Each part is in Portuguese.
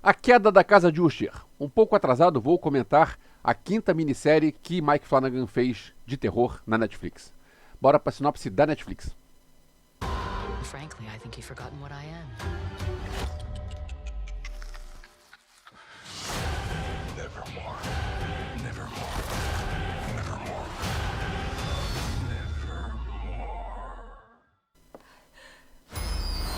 A Queda da Casa de Usher. Um pouco atrasado, vou comentar a quinta minissérie que Mike Flanagan fez de terror na Netflix. Bora pra sinopse da Netflix. Frankly, I think you've forgotten what I am. Nevermore. Nevermore. Nevermore. Nevermore.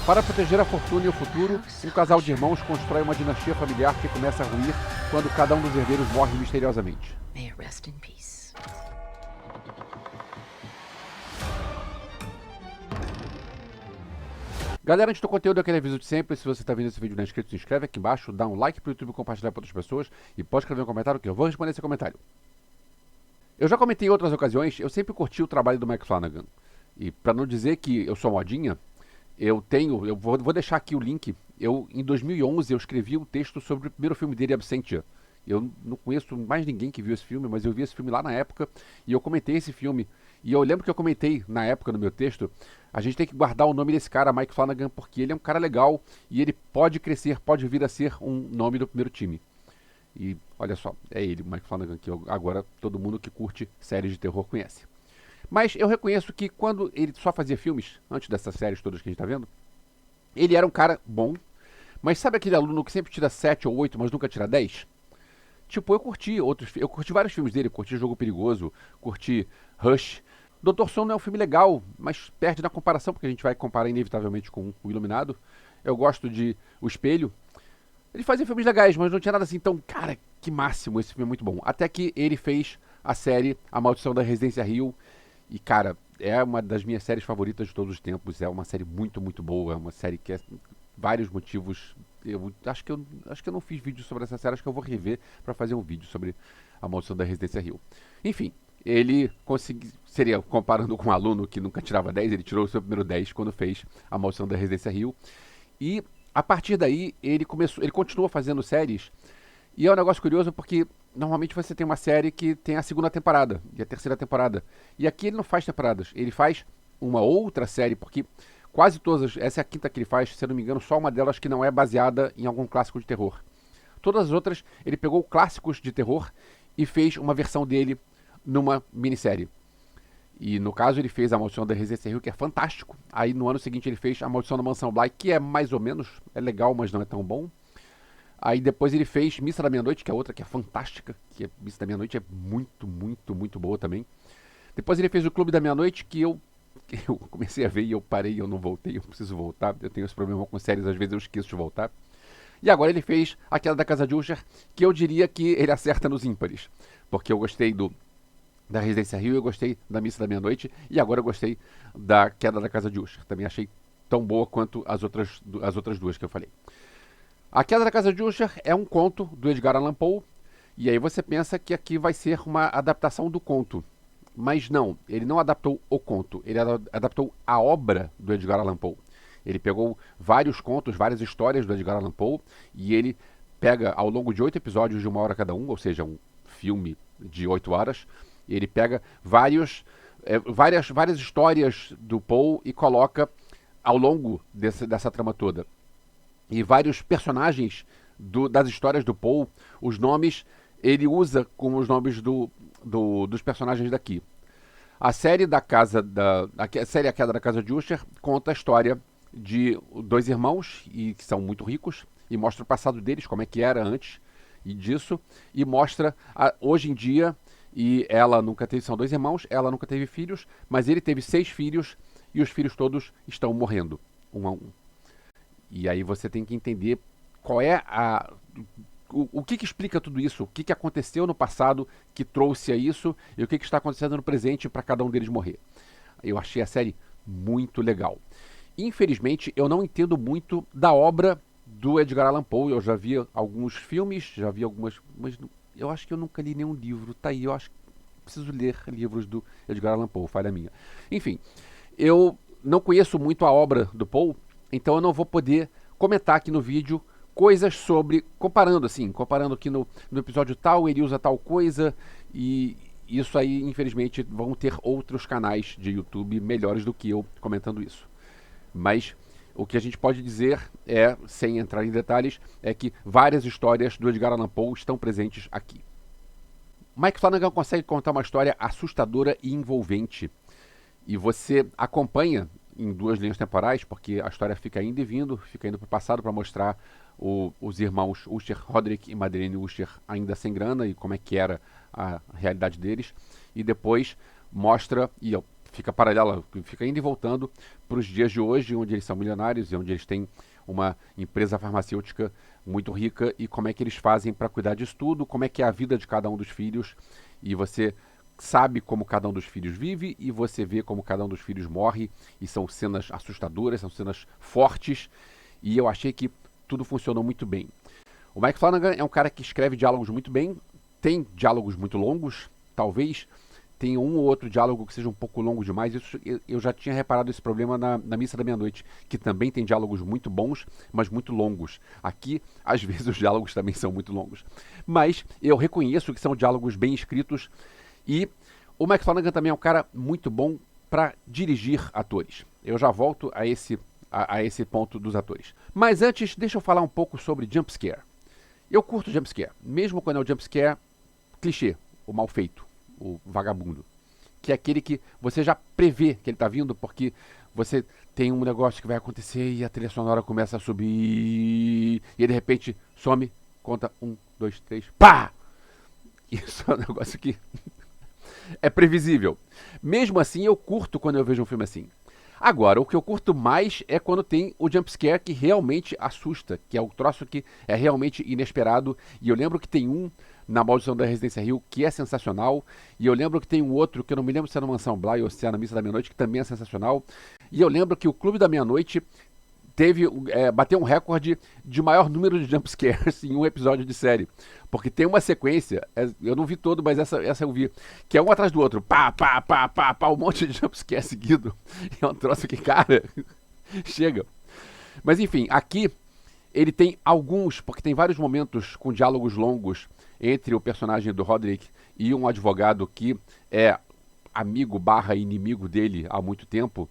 Para proteger a fortuna e o futuro, um casal de irmãos constrói uma dinastia familiar que começa a ruir quando cada um dos herdeiros morre misteriosamente. May it rest in peace. Galera, antes do conteúdo, aquele aviso de sempre, se você está vendo esse vídeo e não é inscrito, se inscreve aqui embaixo, dá um like pro YouTube, compartilhar para outras pessoas e pode escrever um comentário que eu vou responder esse comentário. Eu já comentei em outras ocasiões, eu sempre curti o trabalho do Mike Flanagan. E para não dizer que eu sou modinha, eu vou deixar aqui o link. Em 2011, eu escrevi um texto sobre o primeiro filme dele, Absentia. Eu não conheço mais ninguém que viu esse filme, mas eu vi esse filme lá na época e eu comentei esse filme. E eu lembro que eu comentei na época no meu texto, a gente tem que guardar o nome desse cara, Mike Flanagan, porque ele é um cara legal e ele pode crescer, pode vir a ser um nome do primeiro time. E olha só, é ele, Mike Flanagan, que agora todo mundo que curte séries de terror conhece. Mas eu reconheço que quando ele só fazia filmes, antes dessas séries todas que a gente tá vendo, ele era um cara bom, mas sabe aquele aluno que sempre tira 7 ou 8, mas nunca tira 10? Tipo, eu curti vários filmes dele, curti Jogo Perigoso, curti Rush. Doutor Sono é um filme legal, mas perde na comparação, porque a gente vai comparar inevitavelmente com O Iluminado. Eu gosto de O Espelho. Ele fazia filmes legais, mas não tinha nada assim tão, cara, que máximo, esse filme é muito bom. Até que ele fez a série A Maldição da Residência Hill. E, cara, é uma das minhas séries favoritas de todos os tempos. É uma série muito, muito boa. É uma série que é vários motivos. Eu acho que eu não fiz vídeo sobre essa série. Acho que eu vou rever para fazer um vídeo sobre A Maldição da Residência Hill. Enfim, ele seria, comparando com um aluno que nunca tirava 10, ele tirou o seu primeiro 10 quando fez A Maldição da Residência Hill. E, a partir daí, ele continua fazendo séries. E é um negócio curioso porque normalmente você tem uma série que tem a segunda temporada e a terceira temporada. E aqui ele não faz temporadas, ele faz uma outra série, porque quase todas, essa é a quinta que ele faz, se eu não me engano, só uma delas que não é baseada em algum clássico de terror. Todas as outras, ele pegou clássicos de terror e fez uma versão dele numa minissérie. E no caso ele fez A Maldição da Residência Hill, que é fantástico. Aí no ano seguinte ele fez A Maldição da Mansão Bly, que é mais ou menos, é legal, mas não é tão bom. Aí depois ele fez Missa da Meia-Noite, que é outra que é fantástica, Missa da Meia-Noite é muito, muito, muito boa também. Depois ele fez o Clube da Meia-Noite, que eu comecei a ver e eu parei, eu não voltei, eu preciso voltar. Eu tenho esse problema com séries, às vezes eu esqueço de voltar. E agora ele fez A Queda da Casa de Usher, que eu diria que ele acerta nos ímpares. Porque eu gostei da Residência Hill, eu gostei da Missa da Meia-Noite e agora eu gostei da Queda da Casa de Usher. Também achei tão boa quanto as outras duas que eu falei. A Queda da Casa de Usher é um conto do Edgar Allan Poe, e aí você pensa que aqui vai ser uma adaptação do conto. Mas não, ele não adaptou o conto, ele adaptou a obra do Edgar Allan Poe. Ele pegou vários contos, várias histórias do Edgar Allan Poe, e ele pega ao longo de 8 episódios de 1 hora cada um, ou seja, um filme de 8 horas, ele pega várias histórias do Poe e coloca ao longo dessa trama toda. E vários personagens das histórias do Poe, os nomes, ele usa como os nomes dos personagens daqui. A série a série A Queda da Casa de Usher conta a história de dois irmãos que são muito ricos e mostra o passado deles, como é que era antes disso, e mostra hoje em dia. E ela nunca teve, são dois irmãos, ela nunca teve filhos, mas ele teve 6 filhos e os filhos todos estão morrendo, um a um. E aí você tem que entender qual é o que explica tudo isso, o que aconteceu no passado que trouxe a isso e o que está acontecendo no presente para cada um deles morrer. Eu achei a série muito legal. Infelizmente, eu não entendo muito da obra do Edgar Allan Poe. Eu já vi alguns filmes, já vi algumas, mas eu acho que eu nunca li nenhum livro. Tá aí, eu acho que preciso ler livros do Edgar Allan Poe, falha minha. Enfim, eu não conheço muito a obra do Poe, então eu não vou poder comentar aqui no vídeo coisas sobre, comparando aqui no episódio tal, ele usa tal coisa, e isso aí, infelizmente, vão ter outros canais de YouTube melhores do que eu comentando isso. Mas o que a gente pode dizer é, sem entrar em detalhes, é que várias histórias do Edgar Allan Poe estão presentes aqui. Mike Flanagan consegue contar uma história assustadora e envolvente. E você acompanha em 2 linhas temporais, porque a história fica indo e vindo, fica indo para o passado para mostrar os irmãos Usher, Roderick e Madeleine Usher ainda sem grana e como é que era a realidade deles. E depois mostra, e fica paralela, fica indo e voltando para os dias de hoje, onde eles são milionários e onde eles têm uma empresa farmacêutica muito rica e como é que eles fazem para cuidar disso tudo, como é que é a vida de cada um dos filhos. E você sabe como cada um dos filhos vive e você vê como cada um dos filhos morre, e são cenas assustadoras, são cenas fortes, e eu achei que tudo funcionou muito bem. O Mike Flanagan é um cara que escreve diálogos muito bem, tem diálogos muito longos, talvez tenha um ou outro diálogo que seja um pouco longo demais. Isso, eu já tinha reparado esse problema na Missa da Meia-Noite, que também tem diálogos muito bons, mas muito longos. Aqui, às vezes, os diálogos também são muito longos. Mas eu reconheço que são diálogos bem escritos, e o Mike Flanagan também é um cara muito bom para dirigir atores. Eu já volto a esse ponto dos atores. Mas antes, deixa eu falar um pouco sobre jumpscare. Eu curto jumpscare, mesmo quando é o jumpscare clichê, o mal feito, o vagabundo. Que é aquele que você já prevê que ele está vindo, porque você tem um negócio que vai acontecer e a trilha sonora começa a subir e de repente some, conta 1, 2, 3, pá! Isso é um negócio que é previsível. Mesmo assim, eu curto quando eu vejo um filme assim. Agora, o que eu curto mais é quando tem o jumpscare que realmente assusta, que é o troço que é realmente inesperado. E eu lembro que tem um na Maldição da Residência Hill que é sensacional. E eu lembro que tem um outro, que eu não me lembro se é na Mansão Bly ou se é na Missa da Meia-Noite, que também é sensacional. E eu lembro que o Clube da Meia-Noite bateu um recorde de maior número de jumpscares em um episódio de série. Porque tem uma sequência, eu não vi todo, mas essa eu vi, que é um atrás do outro, pá, pá, pá, pá, pá, um monte de jumpscare seguido. E é um troço que, cara, chega. Mas enfim, aqui ele tem alguns, porque tem vários momentos com diálogos longos entre o personagem do Roderick e um advogado que é amigo / inimigo dele há muito tempo.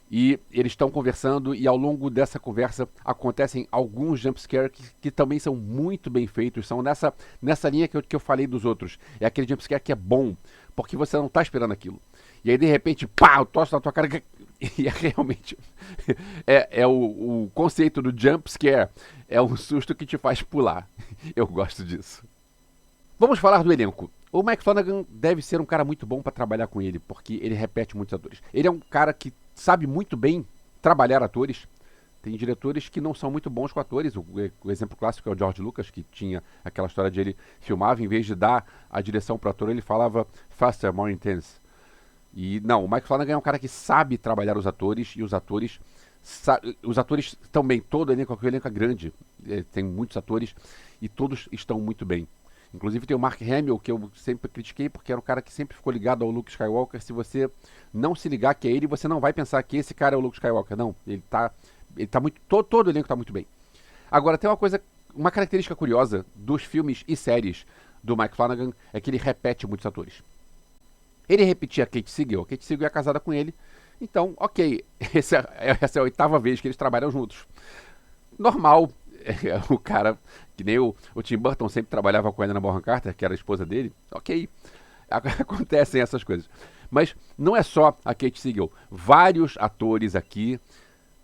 E eles estão conversando e ao longo dessa conversa acontecem alguns jumpscares que também são muito bem feitos. São nessa linha que eu falei dos outros. É aquele jumpscare que é bom, porque você não está esperando aquilo. E aí de repente, pá, o tosse na tua cara. E é realmente o conceito do jumpscare. É um susto que te faz pular. Eu gosto disso. Vamos falar do elenco. O Mike Flanagan deve ser um cara muito bom para trabalhar com ele, porque ele repete muitos atores. Ele é um cara que sabe muito bem trabalhar atores. Tem diretores que não são muito bons com atores. O exemplo clássico é o George Lucas, que tinha aquela história de ele filmava, em vez de dar a direção para o ator, ele falava faster, more intense. E não, o Mike Flanagan é um cara que sabe trabalhar os atores, e os atores também, todo o elenco é grande, tem muitos atores, e todos estão muito bem. Inclusive tem o Mark Hamill, que eu sempre critiquei, porque era um cara que sempre ficou ligado ao Luke Skywalker. Se você não se ligar que é ele, você não vai pensar que esse cara é o Luke Skywalker. Não, ele tá muito, todo o elenco tá muito bem. Agora, tem uma característica curiosa dos filmes e séries do Mike Flanagan, é que ele repete muitos atores. Ele repetia a Kate Siegel é casada com ele, então, ok, essa é a 8ª vez que eles trabalham juntos. Normal. O cara, que nem o Tim Burton sempre trabalhava com a Helena Bonham Carter, que era a esposa dele, ok, acontecem essas coisas. Mas não é só a Kate Siegel, vários atores aqui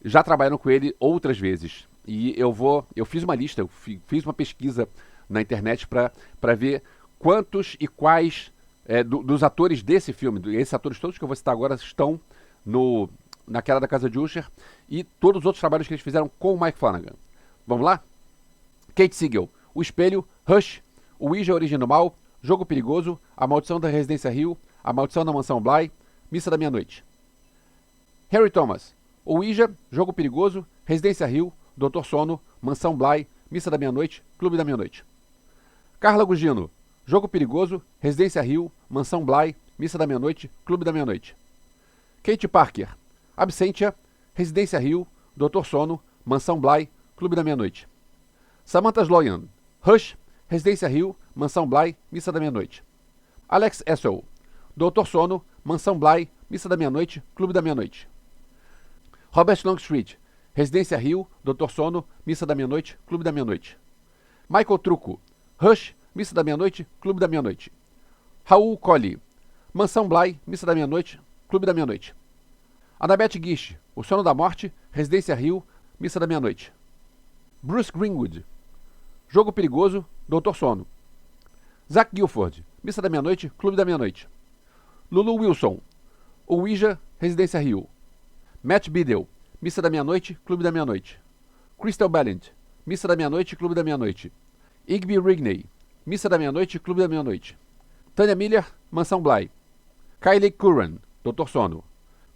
já trabalharam com ele outras vezes. E eu fiz uma lista, fiz uma pesquisa na internet para ver quantos e quais dos atores desse filme, esses atores todos que eu vou citar agora estão naquela da Casa de Usher, e todos os outros trabalhos que eles fizeram com o Mike Flanagan. Vamos lá? Kate Siegel, O Espelho, Rush, O Ouija, a Origem do Mal, Jogo Perigoso, A Maldição da Residência Hill, A Maldição da Mansão Bly, Missa da Meia-Noite. Harry Thomas, O Ouija, Jogo Perigoso, Residência Hill, Doutor Sono, Mansão Bly, Missa da Meia-Noite, Clube da Meia-Noite. Carla Gugino, Jogo Perigoso, Residência Hill, Mansão Bly, Missa da Meia-Noite, Clube da Meia-Noite. Kate Parker, Absentia, Residência Hill, Doutor Sono, Mansão Bly, Clube da Meia-Noite. Samantha Sloyan, Rush, Residência Hill, Mansão Bly, Missa da Meia-Noite. Alex Essel, Doutor Sono, Mansão Bly, Missa da Meia-Noite, Clube da Meia-Noite. Robert Longstreet, Residência Hill, Doutor Sono, Missa da Meia-Noite, Clube da Meia-Noite. Michael Trucco, Rush, Missa da Meia-Noite, Clube da Meia-Noite. Raul Colli, Mansão Bly, Missa da Meia-Noite, Clube da Meia-Noite. Annabeth Gish, O Sono da Morte, Residência Hill, Missa da Meia-Noite. Bruce Greenwood, Jogo Perigoso, Doutor Sono. Zach Gilford, Missa da Meia-Noite, Clube da Meia-Noite. Lulu Wilson, Ouija, Residência Hill. Matt Biddle, Missa da Meia-Noite, Clube da Meia-Noite. Crystal Ballant, Missa da Meia-Noite, Clube da Meia-Noite. Igby Rigney, Missa da Meia-Noite, Clube da Meia-Noite. Tanya Miller, Mansão Bly. Kylie Curran, Doutor Sono.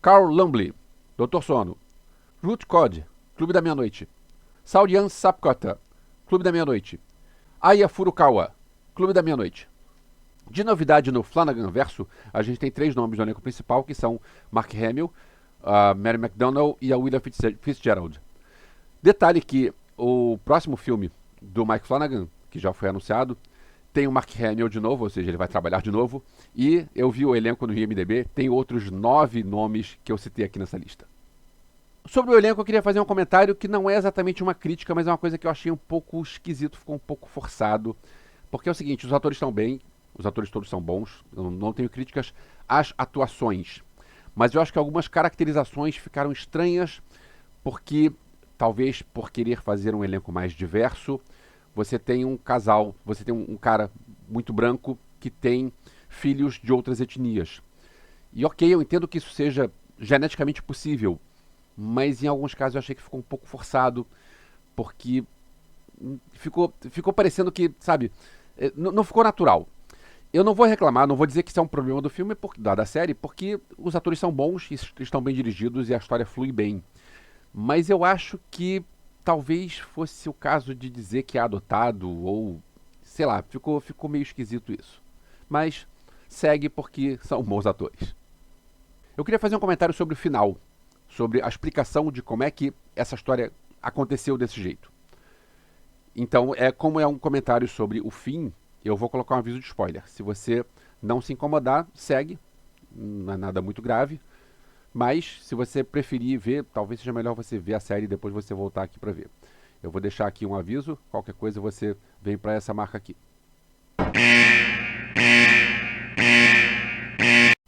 Carl Lumbly, Doutor Sono. Ruth Codd, Clube da Meia-Noite. Saurian Sapkota, Clube da Meia-Noite. Aya Furukawa, Clube da Meia-Noite. De novidade no Flanagan Verso, a gente tem 3 nomes no elenco principal, que são Mark Hamill, a Mary McDonnell e a Willa Fitzgerald. Detalhe que o próximo filme do Mike Flanagan, que já foi anunciado, tem o Mark Hamill de novo, ou seja, ele vai trabalhar de novo, e eu vi o elenco no IMDb, tem outros 9 nomes que eu citei aqui nessa lista. Sobre o elenco, eu queria fazer um comentário que não é exatamente uma crítica, mas é uma coisa que eu achei um pouco esquisito, ficou um pouco forçado, porque é o seguinte, os atores estão bem, os atores todos são bons, eu não tenho críticas às atuações, mas eu acho que algumas caracterizações ficaram estranhas, porque talvez por querer fazer um elenco mais diverso, você tem um casal, você tem um cara muito branco que tem filhos de outras etnias. E ok, eu entendo que isso seja geneticamente possível, mas em alguns casos eu achei que ficou um pouco forçado, porque ficou parecendo que, sabe, não ficou natural. Eu não vou reclamar, não vou dizer que isso é um problema do filme, da série, porque os atores são bons, estão bem dirigidos e a história flui bem. Mas eu acho que talvez fosse o caso de dizer que é adotado, ou sei lá, ficou meio esquisito isso. Mas segue porque são bons atores. Eu queria fazer um comentário sobre o final, sobre a explicação de como é que essa história aconteceu desse jeito. Então, como é um comentário sobre o fim, eu vou colocar um aviso de spoiler. Se você não se incomodar, segue, não é nada muito grave. Mas, se você preferir ver, talvez seja melhor você ver a série e depois você voltar aqui para ver. Eu vou deixar aqui um aviso, qualquer coisa você vem para essa marca aqui.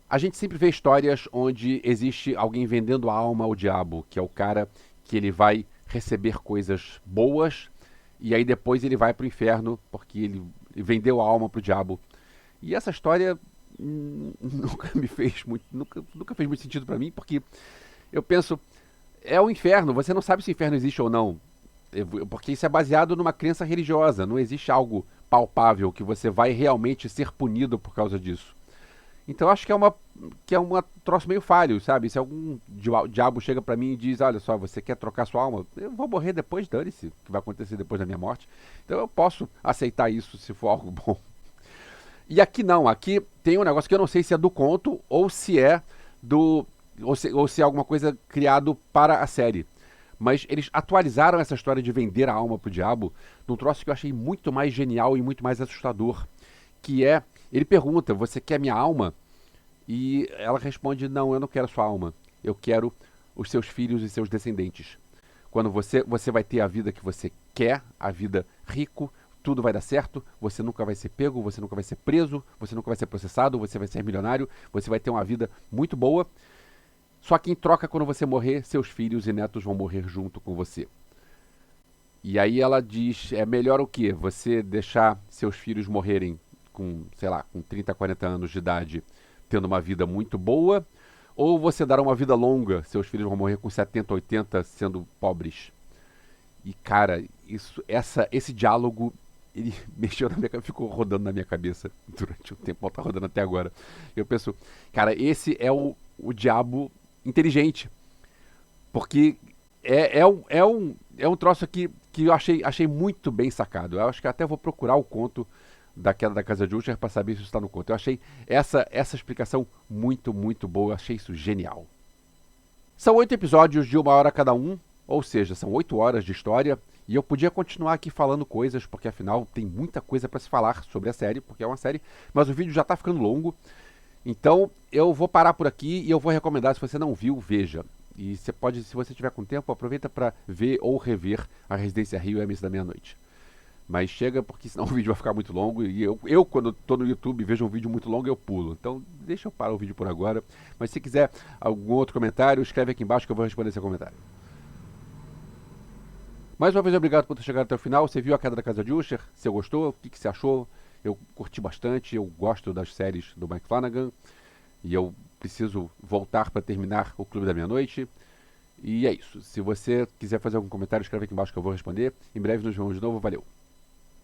A gente sempre vê histórias onde existe alguém vendendo a alma ao diabo, que é o cara que ele vai receber coisas boas e aí depois ele vai para o inferno porque ele vendeu a alma para o diabo. E essa história nunca fez muito sentido para mim, porque eu penso, é o inferno, você não sabe se o inferno existe ou não, porque isso é baseado numa crença religiosa, não existe algo palpável que você vai realmente ser punido por causa disso. Então eu acho que é um troço meio falho, sabe? Se algum diabo chega pra mim e diz, olha só, você quer trocar sua alma? Eu vou morrer depois, dane-se, o que vai acontecer depois da minha morte. Então eu posso aceitar isso se for algo bom. E aqui não, aqui tem um negócio que eu não sei se é do conto ou se é ou se é alguma coisa criado para a série. Mas eles atualizaram essa história de vender a alma pro diabo num troço que eu achei muito mais genial e muito mais assustador. Que é, ele pergunta, você quer minha alma? E ela responde, não, eu não quero a sua alma. Eu quero os seus filhos e seus descendentes. Quando você vai ter a vida que você quer, a vida rico, tudo vai dar certo, você nunca vai ser pego, você nunca vai ser preso, você nunca vai ser processado, você vai ser milionário, você vai ter uma vida muito boa. Só que em troca, quando você morrer, seus filhos e netos vão morrer junto com você. E aí ela diz, é melhor o quê? Você deixar seus filhos morrerem com, sei lá, com 30, 40 anos de idade, tendo uma vida muito boa, ou você dar uma vida longa, seus filhos vão morrer com 70, 80 sendo pobres. E cara, esse diálogo, ele mexeu na minha cabeça, ficou rodando na minha cabeça durante um tempo, tá rodando até agora. Eu penso, cara, esse é o diabo inteligente, porque é um troço aqui que eu achei muito bem sacado. Eu acho que até vou procurar o conto da queda da casa de Usher para saber se isso está no conto. Eu achei essa explicação muito, muito boa. Eu achei isso genial. São 8 episódios de 1 hora cada um, ou seja, são 8 horas de história. E eu podia continuar aqui falando coisas, porque afinal tem muita coisa para se falar sobre a série, porque é uma série, mas o vídeo já tá ficando longo. Então eu vou parar por aqui e eu vou recomendar, se você não viu, veja. E você pode, se você tiver com tempo, aproveita para ver ou rever a Residência Rio e a Missa da Meia-Noite. Mas chega, porque senão o vídeo vai ficar muito longo. E eu quando estou no YouTube, vejo um vídeo muito longo, eu pulo. Então deixa eu parar o vídeo por agora. Mas se quiser algum outro comentário, escreve aqui embaixo que eu vou responder seu comentário. Mais uma vez, obrigado por ter chegado até o final. Você viu A Queda da Casa de Usher? Você gostou? O que você achou? Eu curti bastante. Eu gosto das séries do Mike Flanagan. E eu preciso voltar para terminar o Clube da Meia-Noite. E é isso. Se você quiser fazer algum comentário, escreve aqui embaixo que eu vou responder. Em breve nos vemos de novo. Valeu!